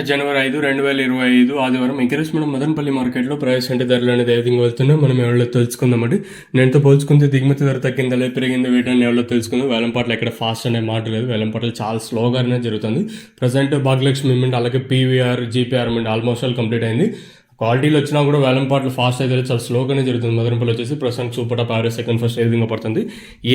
జనవరి 5, 2025 ఆదివారం ఈరోజు మనం మదనపల్లి మార్కెట్లో ప్రైస్ అంటే ధరలు అనేది ఏ విధంగా వెళ్తున్నాయి మనం ఎవరో తెలుసుకుందామండి. నేనుతో పోల్చుకుంటే దిగుమతి ధర తగ్గిందా లేదా పెరిగిందా వీటని ఎవరో తెలుసుకుందాం. వేలంపాటలు ఎక్కడ ఫాస్ట్ అనే మాట లేదు, వేలంపాటలు చాలా స్లోగానే జరుగుతుంది. ప్రజెంట్ భాగ్యలక్ష్మి మిమెంట్ అలాగే పీవీఆర్ జీపీఆర్ మిమెంట్ ఆల్మోస్ట్ ఆల్ కంప్లీట్ అయింది. క్వాలిటీలో వచ్చినా కూడా వేలంపాట్లు ఫాస్ట్ అయితే చాలా స్లోగానే జరుగుతుంది. మదనపల్లి వచ్చేసి ప్రస్తుతం super top average second first ఏ విధంగా పడుతుంది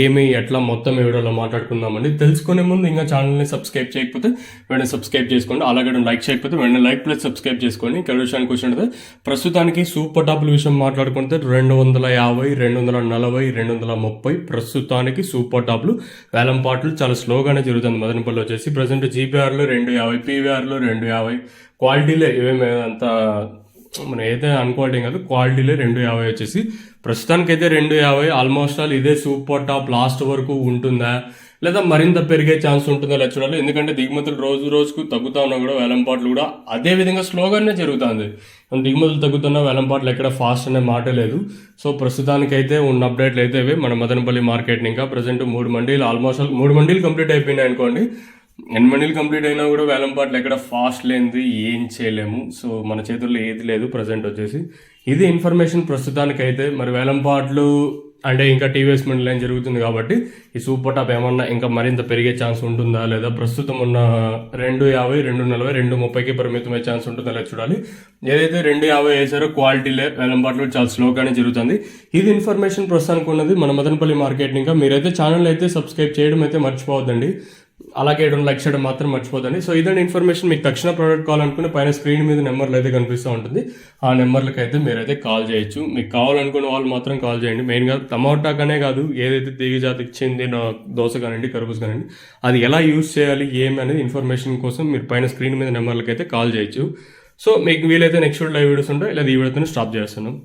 ఏమి ఎట్లా మొత్తం ఈ వీడియోలో మాట్లాడుకుందామండి. తెలుసుకునే ముందు ఇంకా ఛానల్ని సబ్స్క్రైబ్ చేయకపోతే వెంటనే సబ్స్క్రైబ్ చేసుకోండి, అలాగే లైక్ చేయకపోతే వెంటనే లైక్ ప్లస్ సబ్స్క్రైబ్ చేసుకోండి. ఇక్కడ విషయానికి వచ్చినట్టు ప్రస్తుతానికి సూపర్ టాప్ల విషయం మాట్లాడుకుంటే 250, 240, 230 ప్రస్తుతానికి సూపర్ టాప్లు వేలంపాట్లు చాలా స్లోగానే జరుగుతుంది. మదనపల్లి వచ్చేసి ప్రజెంట్ జీపీఆర్లో 250, పీవీఆర్లో 250, క్వాలిటీలో ఏమేమి అంత మనం ఏదైతే అన్క్వాలిటీ కాదు, క్వాలిటీలో 250 వచ్చేసి ప్రస్తుతానికైతే 250 ఆల్మోస్ట్ ఆల్ ఇదే సూపర్ టాప్ లాస్ట్ వరకు ఉంటుందా లేదా మరింత పెరిగే ఛాన్స్ ఉంటుందా లేదా చూడాలి. ఎందుకంటే దిగుమతులు రోజు రోజుకు తగ్గుతా ఉన్నా కూడా వేలంపాట్లు కూడా అదే విధంగా స్లోగానే జరుగుతుంది. దిగుమతులు తగ్గుతున్నా వేలంపాట్లు ఎక్కడ ఫాస్ట్ అనే మాట లేదు. సో ప్రస్తుతానికైతే ఉన్న అప్డేట్లు అయితే ఇవే. మన మదనపల్లి మార్కెట్ని ఇంకా ప్రజెంట్ 3 మండీలు ఆల్మోస్ట్ ఆల్ 3 మండీలు కంప్లీట్ అయిపోయినాయి అనుకోండి. 8 మండీలు కంప్లీట్ అయినా కూడా వేలంపాట్లు ఎక్కడ ఫాస్ట్ లేనిది ఏం చేయలేము. సో మన చేతుల్లో ఏది లేదు ప్రజెంట్ వచ్చేసి. ఇది ఇన్ఫర్మేషన్ ప్రస్తుతానికైతే. మరి వేలంపాట్లు అంటే ఇంకా టీవీఎస్ మండలి ఏం జరుగుతుంది కాబట్టి ఈ సూపర్ టాప్ ఏమన్నా ఇంకా మరింత పెరిగే ఛాన్స్ ఉంటుందా లేదా ప్రస్తుతం ఉన్న 250, 240, 230కి పరిమితమయ్యే ఛాన్స్ ఉంటుందా లేదా చూడాలి. ఏదైతే 250 వేసారో క్వాలిటీలే వేలంపాట్లు చాలా స్లోగానే జరుగుతుంది. ఇది ఇన్ఫర్మేషన్ ప్రస్తుతానికి ఉన్నది మన మదనపల్లి మార్కెట్. ఇంకా మీరైతే ఛానల్ అయితే సబ్స్క్రైబ్ చేయడం అయితే మర్చిపోవద్దండి, అలాగే లైక్ చేయడం మాత్రం మర్చిపోదండి. సో ఇదండి ఇన్ఫర్మేషన్. మీకు తక్షణ ప్రోడక్ట్ కావాలనుకునే పైన స్క్రీన్ మీద నెంబర్లు అయితే కనిపిస్తూ ఉంటుంది. ఆ నెంబర్లకు అయితే మీరైతే కాల్ చేయొచ్చు. మీకు కావాలనుకునే వాళ్ళు మాత్రం కాల్ చేయండి. మెయిన్గా టమాటాకనే కాదు, ఏదైతే తీగ జాతికి చెందిన దోస కానివ్వండి, కర్బూజ కానివ్వండి, అది ఎలా యూజ్ చేయాలి ఏమి అనేది ఇన్ఫర్మేషన్ కోసం మీరు పైన స్క్రీన్ మీద నెంబర్లకు అయితే కాల్ చేయొచ్చు. సో మీకు వీలైతే నెక్స్ట్ లైవ్ వీడియోస్ ఉంటాయి, లేదా ఈ వీడియోతో స్టాప్ చేస్తున్నాం.